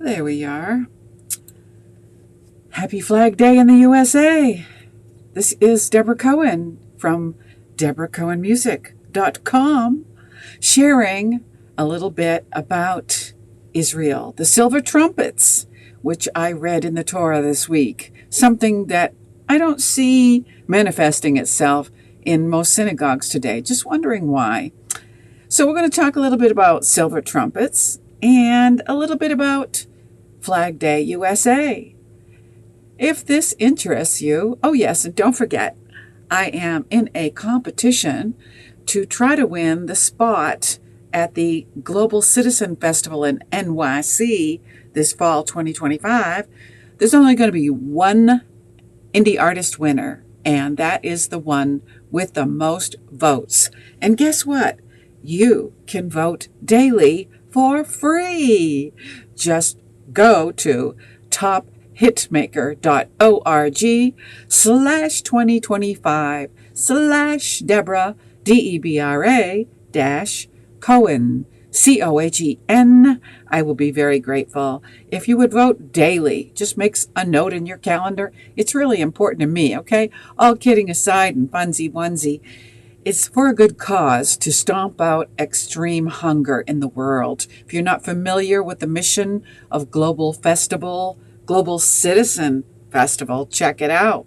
There we are. Happy Flag Day in the USA. This is Debra Cohen from DebraCohenMusic.com sharing a little bit about Israel, the Silver Trumpets, which I read in the Torah this week, something that I don't see manifesting itself in most synagogues today. Just wondering why. So we're going to talk a little bit about Silver Trumpets and a little bit about Flag Day USA. If this interests you, oh yes, and don't forget, I am in a competition to try to win the spot at the Global Citizen Festival in NYC this fall 2025. There's only going to be one indie artist winner, and that is the one with the most votes. And guess what? You can vote daily for free. Just go to tophitmaker.org/2025/Debra, Debra-Cohen, Cohen. I will be very grateful if you would vote daily. Just makes a note in your calendar. It's really important to me, okay? All kidding aside and funsy onesie, it's for a good cause to stomp out extreme hunger in the world. If you're not familiar with the mission of Global Citizen Festival, check it out.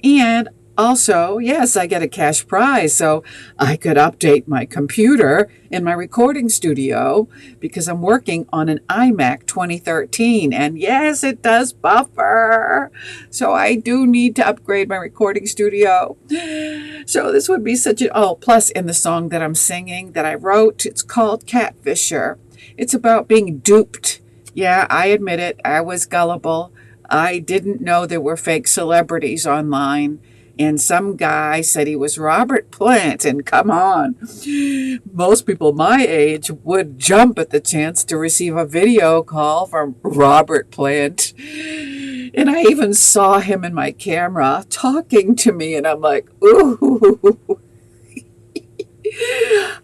And also, yes, I get a cash prize, so I could update my computer in my recording studio because I'm working on an iMac 2013. And yes, it does buffer. So I do need to upgrade my recording studio. So this would be plus in the song that I'm singing that I wrote, it's called Catfisher. It's about being duped. Yeah, I admit it. I was gullible. I didn't know there were fake celebrities online. And some guy said he was Robert Plant, and come on, most people my age would jump at the chance to receive a video call from Robert Plant. And I even saw him in my camera talking to me, and I'm like, ooh.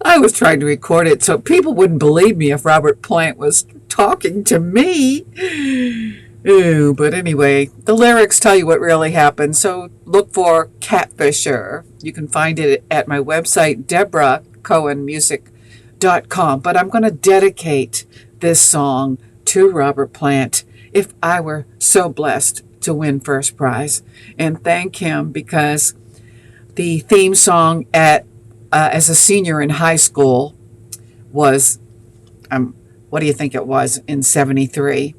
I was trying to record it so people wouldn't believe me if Robert Plant was talking to me. Ooh, but anyway, the lyrics tell you what really happened, so look for Catfisher. You can find it at my website, DebraCohenMusic.com. But I'm going to dedicate this song to Robert Plant if I were so blessed to win first prize, and thank him because the theme song as a senior in high school was, what do you think it was, in 73?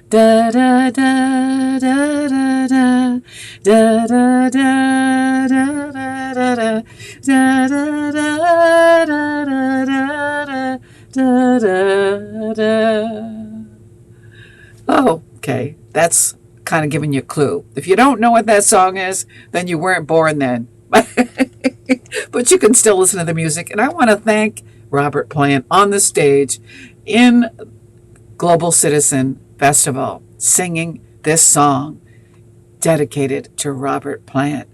Da da da da da da da da da da da da da. Oh, okay. That's kind of giving you a clue. If you don't know what that song is, then you weren't born then. But you can still listen to the music. And I want to thank Robert Plant on the stage in Global Citizen Festival, singing this song dedicated to Robert Plant.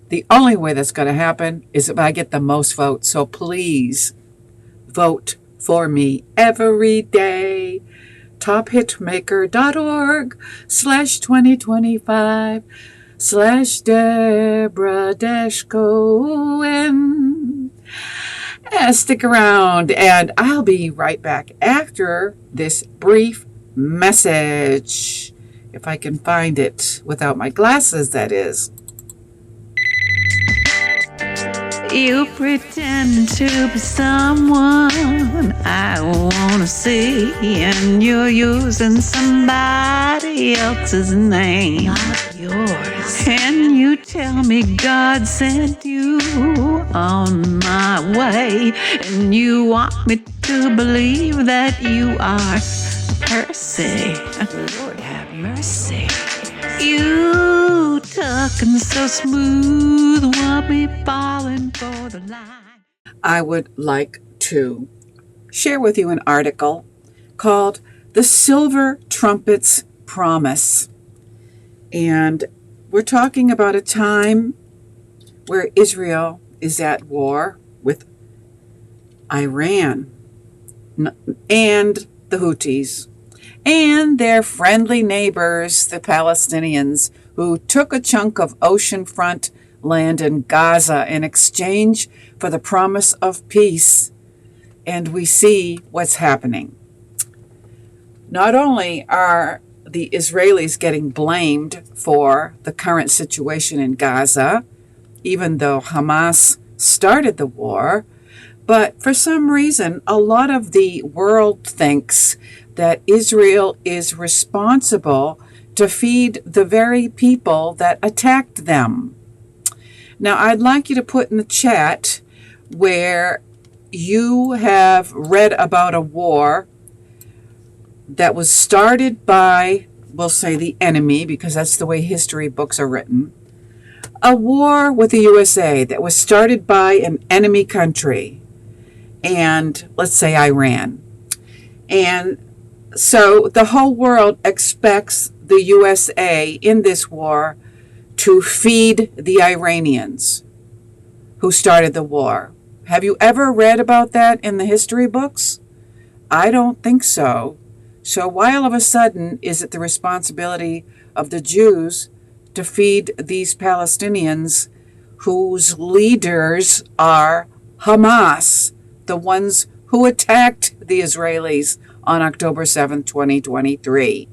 The only way that's going to happen is if I get the most votes. So please vote for me every day. tophitmaker.org/2025/Debra-Cohen. Stick around, and I'll be right back after this brief message. If I can find it without my glasses, that is. You pretend to be someone I want to see, and you're using somebody else's name, not yours. And you tell me God sent you on my way, and you want me to believe that you are Percy. Lord have mercy. You talking so smooth, want me falling for the line. I would like to share with you an article called The Silver Trumpets Promise. And we're talking about a time where Israel is at war with Iran and the Houthis, and their friendly neighbors, the Palestinians, who took a chunk of oceanfront land in Gaza in exchange for the promise of peace. And we see what's happening. Not only are the Israelis getting blamed for the current situation in Gaza, even though Hamas started the war, but for some reason, a lot of the world thinks that Israel is responsible to feed the very people that attacked them. Now, I'd like you to put in the chat where you have read about a war that was started by, we'll say, the enemy, because that's the way history books are written. A war with the USA that was started by an enemy country, and let's say Iran. And so the whole world expects the USA in this war to feed the Iranians who started the war. Have you ever read about that in the history books? I don't think so. So why all of a sudden is it the responsibility of the Jews to feed these Palestinians whose leaders are Hamas, the ones who attacked the Israelis on October 7th, 2023?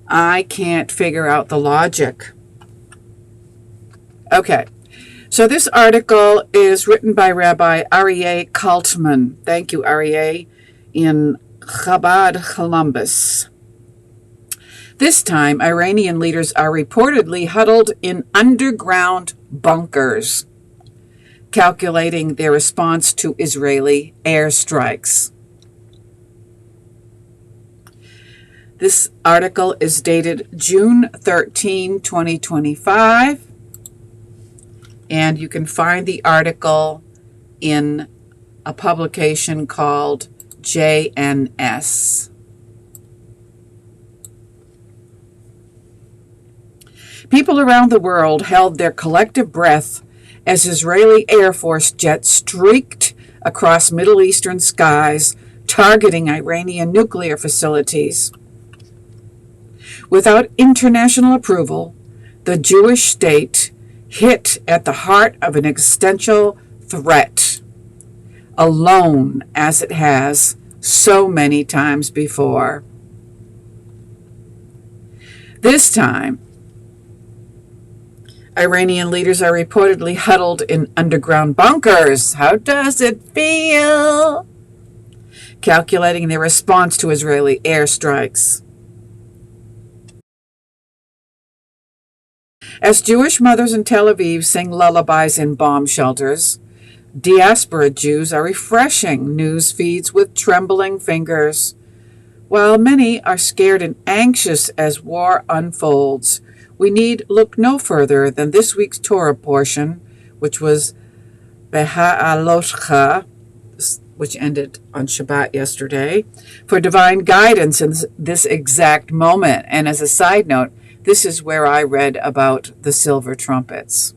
I can't figure out the logic. Okay, so this article is written by Rabbi Areyah Kaltmann. Thank you, Aryeh, in Chabad, Columbus. This time, Iranian leaders are reportedly huddled in underground bunkers, calculating their response to Israeli airstrikes. This article is dated June 13, 2025, and you can find the article in a publication called JNS. People around the world held their collective breath as Israeli Air Force jets streaked across Middle Eastern skies, targeting Iranian nuclear facilities. Without international approval, the Jewish state hit at the heart of an existential threat, alone as it has so many times before. This time, Iranian leaders are reportedly huddled in underground bunkers. How does it feel? Calculating their response to Israeli airstrikes. As Jewish mothers in Tel Aviv sing lullabies in bomb shelters, diaspora Jews are refreshing news feeds with trembling fingers. While many are scared and anxious as war unfolds, we need look no further than this week's Torah portion, which was Beha'alotcha, which ended on Shabbat yesterday, for divine guidance in this exact moment. And as a side note, this is where I read about the Silver Trumpets.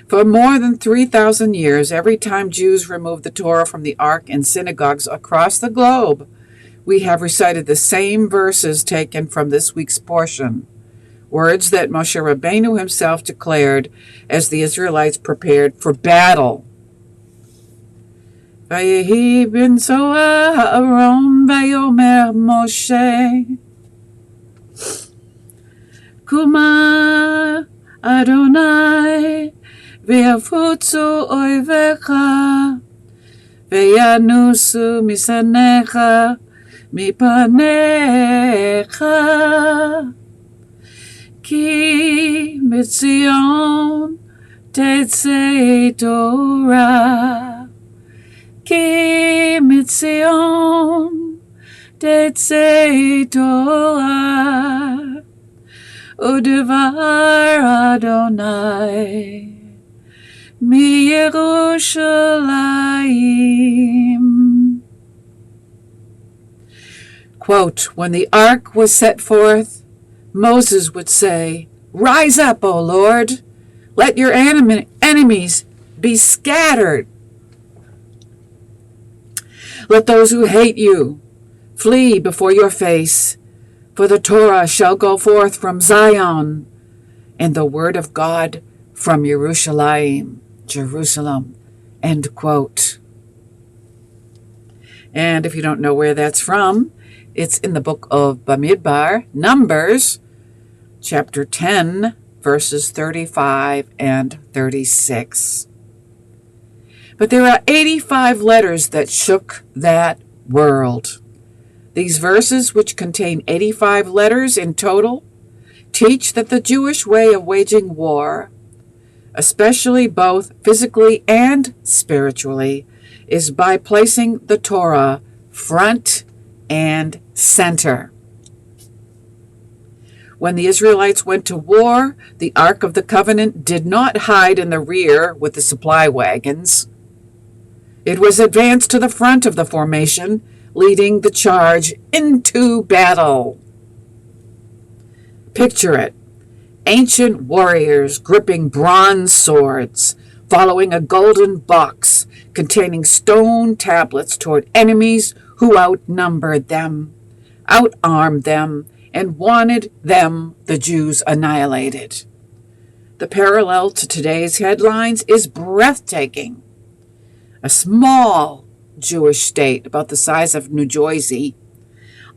For more than 3,000 years, every time Jews removed the Torah from the Ark in synagogues across the globe, we have recited the same verses taken from this week's portion, words that Moshe Rabbeinu himself declared as the Israelites prepared for battle. Vayehi b'nsoah ha'aron vayomer Moshe Kuma Adonai v'yafutzu oivecha v'yanusu misanecha mipanecha ki mitzion tetzei Torah ki mitzion tetzei Torah Udevar Adonai mi Yerushalayim. Quote, when the ark was set forth, Moses would say, "Rise up, O Lord, let your enemies be scattered. Let those who hate you Flee before your face, for the Torah shall go forth from Zion, and the word of God from Jerusalem. End quote. And if you don't know where that's from, it's in the book of Bamidbar, Numbers, chapter 10, verses 35 and 36. But there are 85 letters that shook that world. These verses, which contain 85 letters in total, teach that the Jewish way of waging war, especially both physically and spiritually, is by placing the Torah front and center. When the Israelites went to war, the Ark of the Covenant did not hide in the rear with the supply wagons. It was advanced to the front of the formation, leading the charge into battle. Picture it. Ancient warriors gripping bronze swords, following a golden box containing stone tablets toward enemies who outnumbered them, outarmed them, and wanted them, the Jews, annihilated. The parallel to today's headlines is breathtaking. A small Jewish state about the size of New Jersey,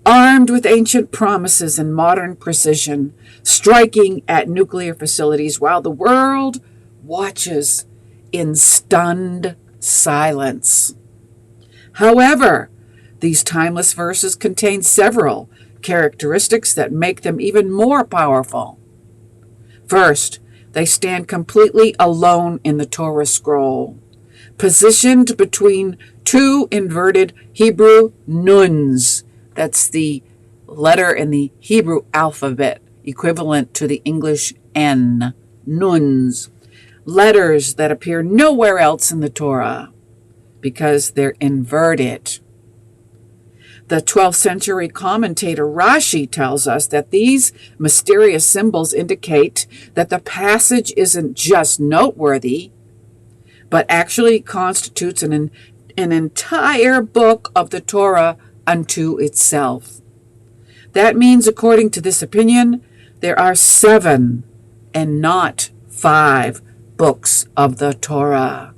armed with ancient promises and modern precision, striking at nuclear facilities while the world watches in stunned silence. However, these timeless verses contain several characteristics that make them even more powerful. First, they stand completely alone in the Torah scroll, positioned between two inverted Hebrew nuns. That's the letter in the Hebrew alphabet, equivalent to the English N. Nuns. Letters that appear nowhere else in the Torah because they're inverted. The 12th century commentator Rashi tells us that these mysterious symbols indicate that the passage isn't just noteworthy, but actually constitutes an entire book of the Torah unto itself. That means, according to this opinion, there are 7 and not 5 books of the Torah.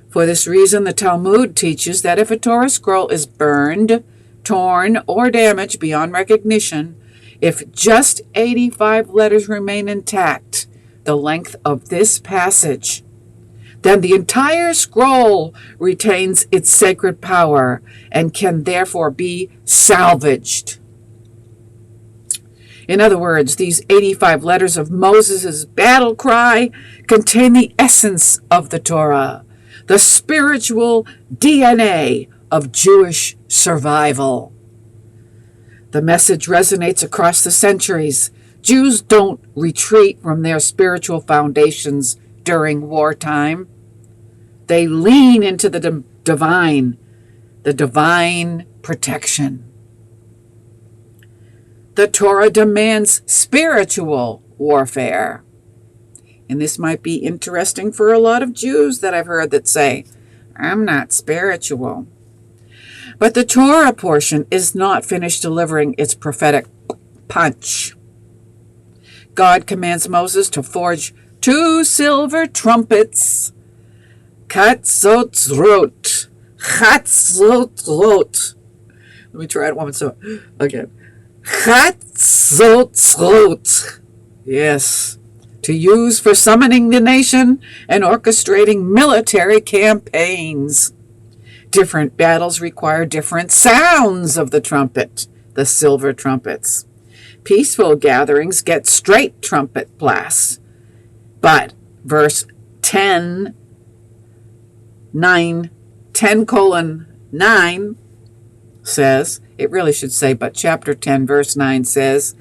For this reason, the Talmud teaches that if a Torah scroll is burned, torn, or damaged beyond recognition, if just 85 letters remain intact, the length of this passage, then the entire scroll retains its sacred power and can therefore be salvaged. In other words, these 85 letters of Moses' battle cry contain the essence of the Torah, the spiritual DNA of Jewish survival. The message resonates across the centuries. Jews don't retreat from their spiritual foundations during wartime. They lean into the divine protection. The Torah demands spiritual warfare. And this might be interesting for a lot of Jews that I've heard that say, I'm not spiritual. But the Torah portion is not finished delivering its prophetic punch. God commands Moses to forge 2 silver trumpets. Katzotzrot. Let me try it one more time. Again. Katzotzrot. Yes. To use for summoning the nation and orchestrating military campaigns. Different battles require different sounds of the trumpet, the silver trumpets. Peaceful gatherings get straight trumpet blasts. But verse 10:9 says, it really should say, but chapter 10, verse 9 says,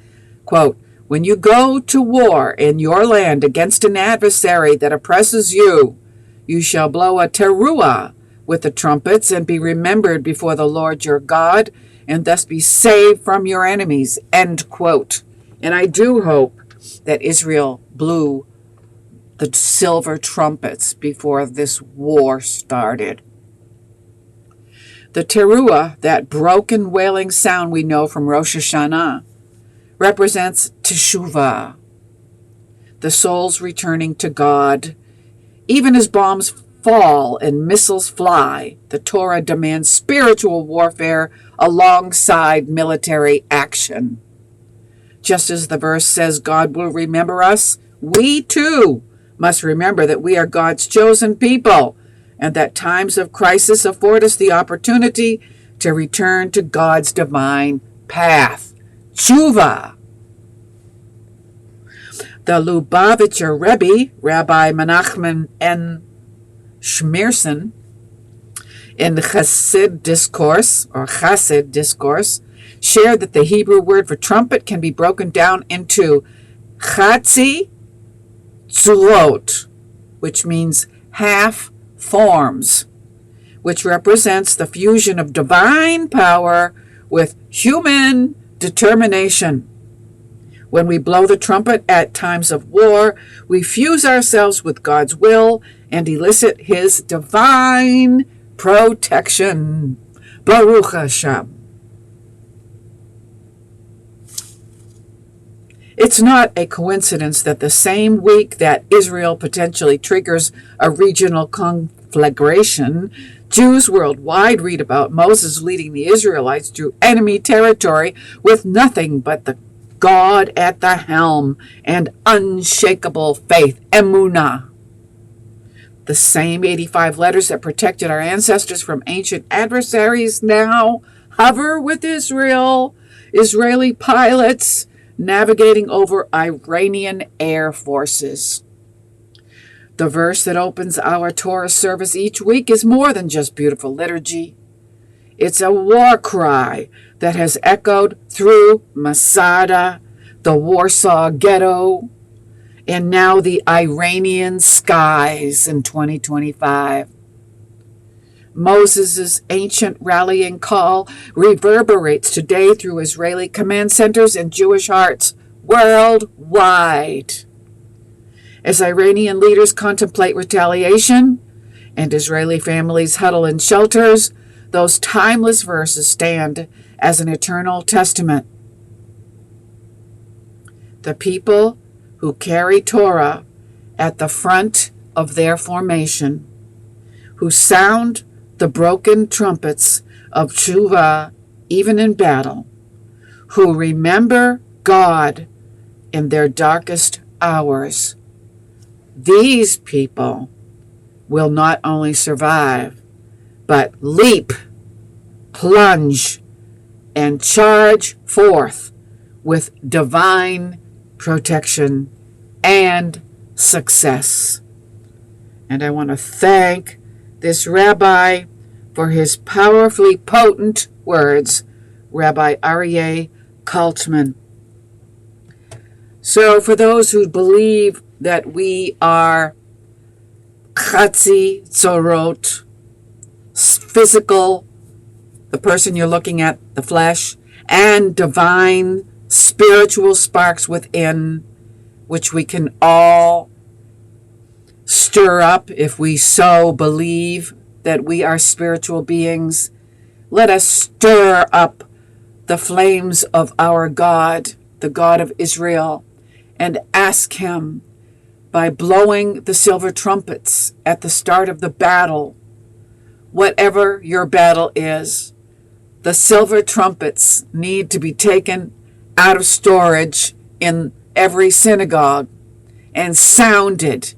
quote, when you go to war in your land against an adversary that oppresses you, you shall blow a teruah with the trumpets and be remembered before the Lord your God, and thus be saved from your enemies, end quote. And I do hope that Israel blew the silver trumpets before this war started. The teruah, that broken wailing sound we know from Rosh Hashanah, represents teshuvah, the soul's returning to God. Even as bombs fall and missiles fly, the Torah demands spiritual warfare alongside military action. Just as the verse says God will remember us, we too must remember that we are God's chosen people, and that times of crisis afford us the opportunity to return to God's divine path. Tshuva. The Lubavitcher Rebbe, Rabbi Menachem N. Schmearson, in the Chassid Discourse, shared that the Hebrew word for trumpet can be broken down into chatzi tzurot, which means half forms, which represents the fusion of divine power with human determination. When we blow the trumpet at times of war, we fuse ourselves with God's will and elicit his divine protection. Baruch Hashem. It's not a coincidence that the same week that Israel potentially triggers a regional conflagration, Jews worldwide read about Moses leading the Israelites through enemy territory with nothing but the God at the helm and unshakable faith, emunah. The same 85 letters that protected our ancestors from ancient adversaries now hover with Israel. Israeli pilots navigating over Iranian air forces. The verse that opens our Torah service each week is more than just beautiful liturgy. It's a war cry that has echoed through Masada, the Warsaw Ghetto, and now the Iranian skies in 2025. Moses' ancient rallying call reverberates today through Israeli command centers and Jewish hearts worldwide. As Iranian leaders contemplate retaliation and Israeli families huddle in shelters, those timeless verses stand as an eternal testament. The people who carry Torah at the front of their formation, who sound the broken trumpets of Tshuva even in battle, who remember God in their darkest hours. These people will not only survive, but leap, plunge, and charge forth with divine protection and success. And I want to thank this rabbi for his powerfully potent words, Rabbi Areyah Kaltmann. So for those who believe that we are chatzi tzorot, physical, the person you're looking at, the flesh, and divine spiritual sparks within, which we can all stir up if we so believe that we are spiritual beings. Let us stir up the flames of our God, the God of Israel, and ask him, by blowing the silver trumpets at the start of the battle, whatever your battle is, the silver trumpets need to be taken out of storage in every synagogue and sounded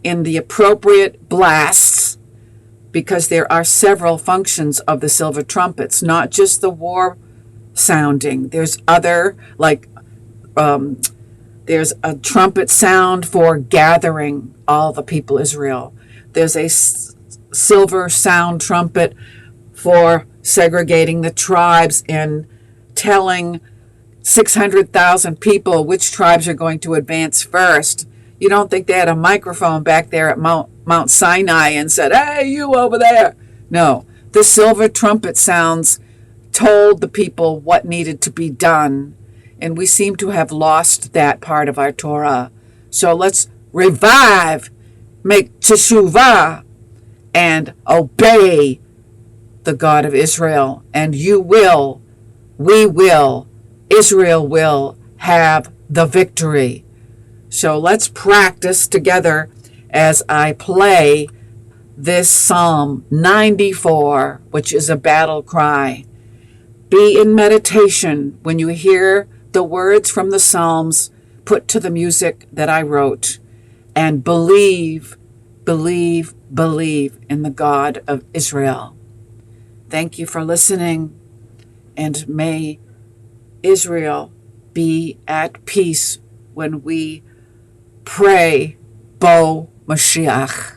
in the appropriate blasts, because there are several functions of the silver trumpets, not just the war sounding. There's other, like there's a trumpet sound for gathering all the people Israel. There's a silver sound trumpet for segregating the tribes and telling 600,000 people which tribes are going to advance first. You don't think they had a microphone back there at Mount Sinai and said, "Hey, you over there"? No, the silver trumpet sounds told the people what needed to be done, and we seem to have lost that part of our Torah. So let's revive, make teshuvah, and obey the God of Israel, and Israel will have the victory. So let's practice together as I play this Psalm 94, which is a battle cry. Be in meditation when you hear the words from the Psalms put to the music that I wrote, and believe in the God of Israel. Thank you for listening, and may Israel be at peace when we pray Bo Mashiach.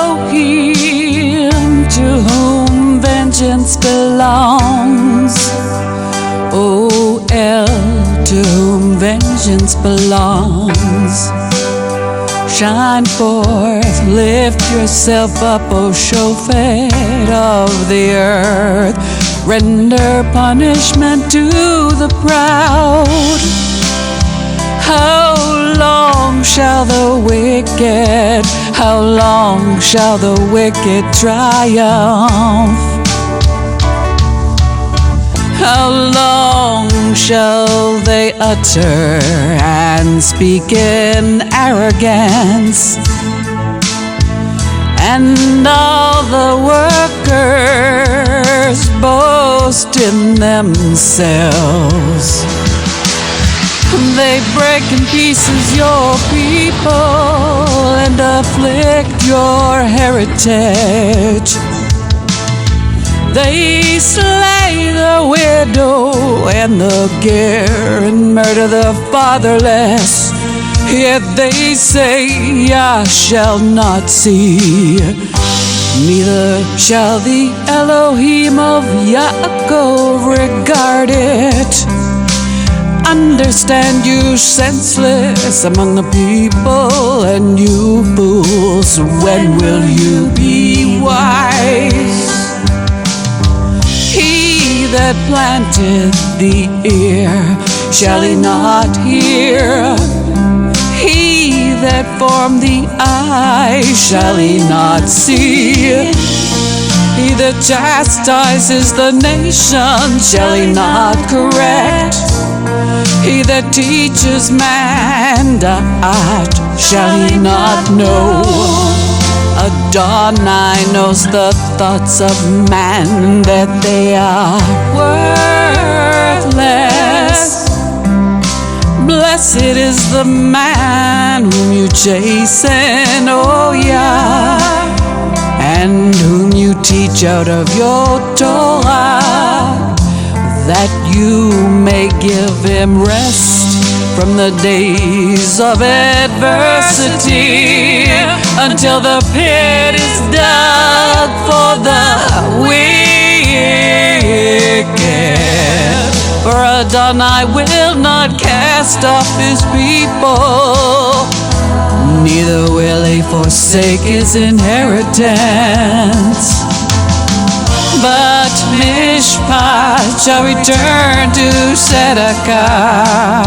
Elohim, to whom vengeance belongs. O El, to whom vengeance belongs. Shine forth, lift yourself up, O Shofet of the earth. Render punishment to the proud. How long shall the wicked, how long shall the wicked triumph? How long shall they utter and speak in arrogance? And all the workers boast in themselves. They break in pieces your people and afflict your heritage. They slay the widow and the ger and murder the fatherless. Yet they say, I shall not see, neither shall the Elohim of Yaakov regard it. Understand, you senseless among the people, and you fools, when will you be wise? He that planteth the ear, shall he not hear? He that formed the eye, shall he not see? He that chastises the nation, shall he not correct? He that teaches man that shall he not know? Adonai knows the thoughts of man, that they are worthless. Blessed is the man whom you chasten, O Yah, and whom you teach out of your Torah, that you may give him rest from the days of adversity, until the pit is dug for the wicked. For Adonai will not cast off his people, neither will he forsake his inheritance. But Mishpat shall return to Tzedakah,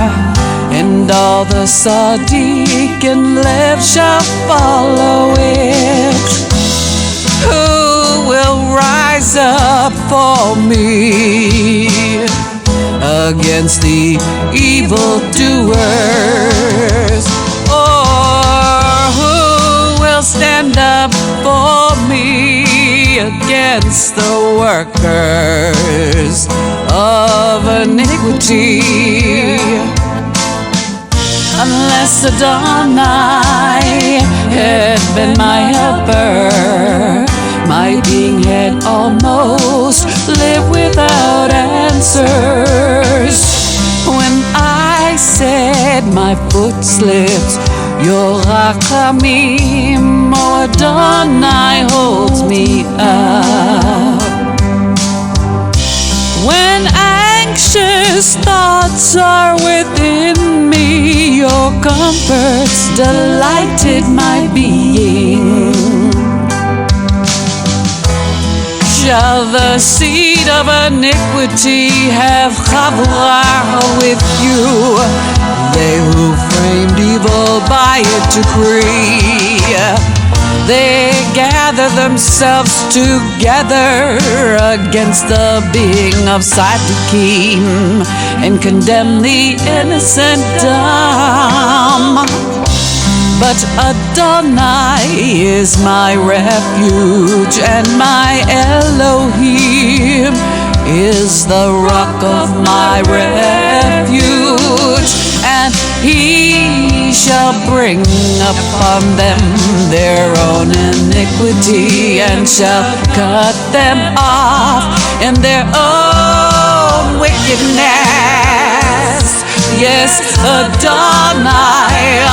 and all the Sadiq and Lev shall follow it. Who will rise up for me against the evildoers? Or who will stand up for me against the workers of iniquity? Unless Adonai had been my helper, my being had almost lived without answers. When I said my foot slipped, your rachamim, O Adonai, holds me up. When anxious thoughts are within me, your comforts delighted my being. Shall the seed of iniquity have chavurah with you? they who framed evil by its decree. They gather themselves together against the being of Tzaddikim and condemn the innocent dumb. But Adonai is my refuge, and my Elohim is the rock of my refuge, and he shall bring upon them their own iniquity, and shall cut them off in their own wickedness. Yes, Adonai